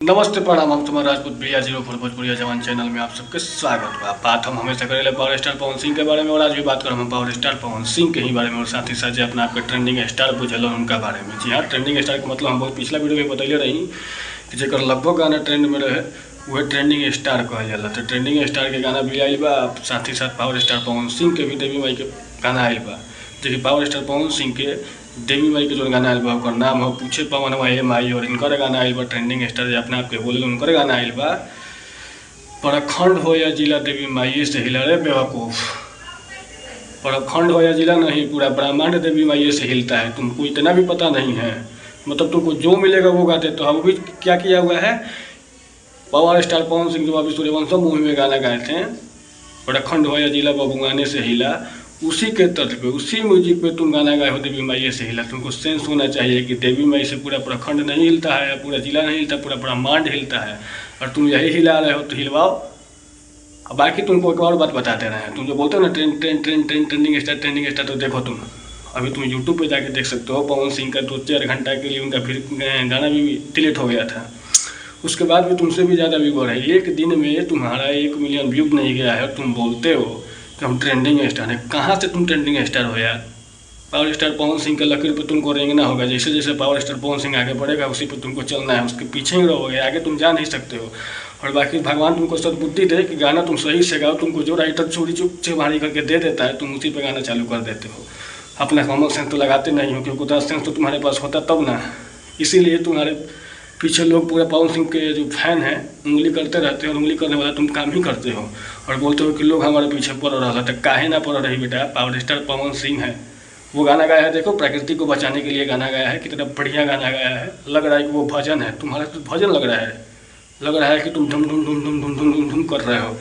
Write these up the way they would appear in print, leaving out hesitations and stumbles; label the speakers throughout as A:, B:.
A: नमस्ते प्रणाम। हम तुम्हारा राजपूत प्रिया 04 भोजपुरिया जवान चैनल में आप सबके स्वागत बा। बात हम हमेशा करेले पावर स्टार पवन सिंह के बारे में, और आज भी बात करें हम पावर स्टार पवन सिंह के ही बारे में, और साथ ही साथ जो अपना आपके ट्रेंडिंग स्टार बुझल उनका बारे में। जी हाँ, ट्रेंडिंग स्टार के मतलब हम बहुत पिछला वीडियो में बतैले रही कि जगह लगभग गाना ट्रेंड में रहे वह ट्रेंडिंग स्टार कहल जाला। तो ट्रेंडिंग स्टार के गाना भी आयल बा, साथ ही साथ पावर स्टार पवन सिंह के भी देवी माई के गाना आयल बा। देखिए, पावर स्टार पवन सिंह के देवी माई के जो गाना आयल बा ओकर नाम हो पूछे पवन माई माई, और इनकर गाना आयल बा ट्रेंडिंग स्टार जो अपने आप के बोले उनकर गाना आयल बा प्रखंड हो या जिला देवी माई से हिला रे बेवकूफ़। प्रखंड हो या जिला नहीं, पूरा ब्रह्मांड देवी माई से हिलता है। तुमको इतना भी पता नहीं है, मतलब तुमको जो मिलेगा वो गाते। तो हम भी क्या किया हुआ है, पावर स्टार पवन सिंह जो अभी सूर्यवंशम मूवी में गाना गाए थे प्रखंड हो या जिला बबुआने से हिला, उसी के तर्ज पे उसी म्यूजिक पे तुम गाना गाए हो देवी माई से हिला। तुमको सेंस होना चाहिए कि देवी माई से पूरा प्रखंड नहीं हिलता है, पूरा जिला नहीं हिलता, पूरा ब्रह्मांड हिलता है, और तुम यही हिला रहे हो तो हिलवाओ। अब बाकी तुमको एक और बात बताते रहे हैं, तुम जो बोलते हो ना ट्रेंडिंग स्टार, तो देखो तुम अभी तुम यूट्यूब पे जाके देख सकते हो। पवन सिंह का 2-4 घंटा के लिए उनका फिर गाना भी डिलीट हो गया था, उसके बाद भी तुमसे भी ज़्यादा व्यूवर है। एक दिन में तुम्हारा 1 मिलियन व्यूज नहीं गया है और तुम बोलते हो कि हम ट्रेंडिंग स्टार हैं। कहाँ से तुम ट्रेंडिंग स्टार हो यार? पावर स्टार पवन सिंह के लकीर पे तुमको रेंगना होगा। जैसे जैसे पावर स्टार पवन सिंह आगे बढ़ेगा उसी पे तुमको चलना है, उसके पीछे ही रहोगे, आगे तुम जा नहीं सकते हो। और बाकी भगवान तुमको सद्बुद्धि दे कि गाना तुम सही से गाओ। तुमको जो राइटर चोरी चुप से भारी करके दे देता है, तुम उसी पे गाना चालू कर देते हो। अपना कॉमन सेंस तो लगाते नहीं हो, क्योंकि उतना सेंस तो तुम्हारे पास होता तब ना। इसीलिए तुम्हारे पीछे लोग पूरे पवन सिंह के जो फैन हैं उंगली करते रहते हैं, और उंगली करने वाला तुम काम ही करते हो और बोलते हो कि लोग हमारे पीछे पड़ रहा है। तो काहे ना पड़ रही बेटा, पावर स्टार पवन सिंह है, वो गाना गाया है। देखो, प्रकृति को बचाने के लिए गाना गाया है, कितना बढ़िया गाना गाया है। लग रहा है कि वो भजन है, तुम्हारा तो भजन लग रहा है कि तुम धुम धुम धुम धुम धुम धुम धुम धुम कर रहे हो।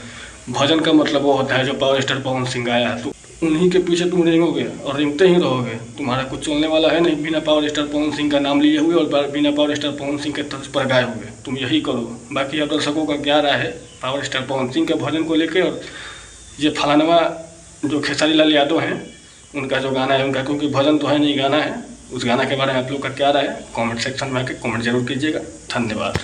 A: भजन का मतलब वो होता है जो पावर स्टार पवन सिंह गाया है, तो उन्हीं के पीछे तुम रेंगोगे और रेंगते ही रहोगे। तुम्हारा कुछ चलने वाला है नहीं बिना पावर स्टार पवन सिंह का नाम लिए हुए और बिना पावर स्टार पवन सिंह के तर्ज पर गाए हुए। तुम यही करो। बाकी अब दर्शकों का क्या राय है पावर स्टार पवन सिंह के भजन को लेकर, और ये फलानवा जो खेसारी लाल यादव हैं उनका जो गाना है उनका, क्योंकि भजन तो है नहीं गाना है, उस गाना के बारे में आप लोग का क्या राय है कॉमेंट सेक्शन में आके कॉमेंट जरूर कीजिएगा। धन्यवाद।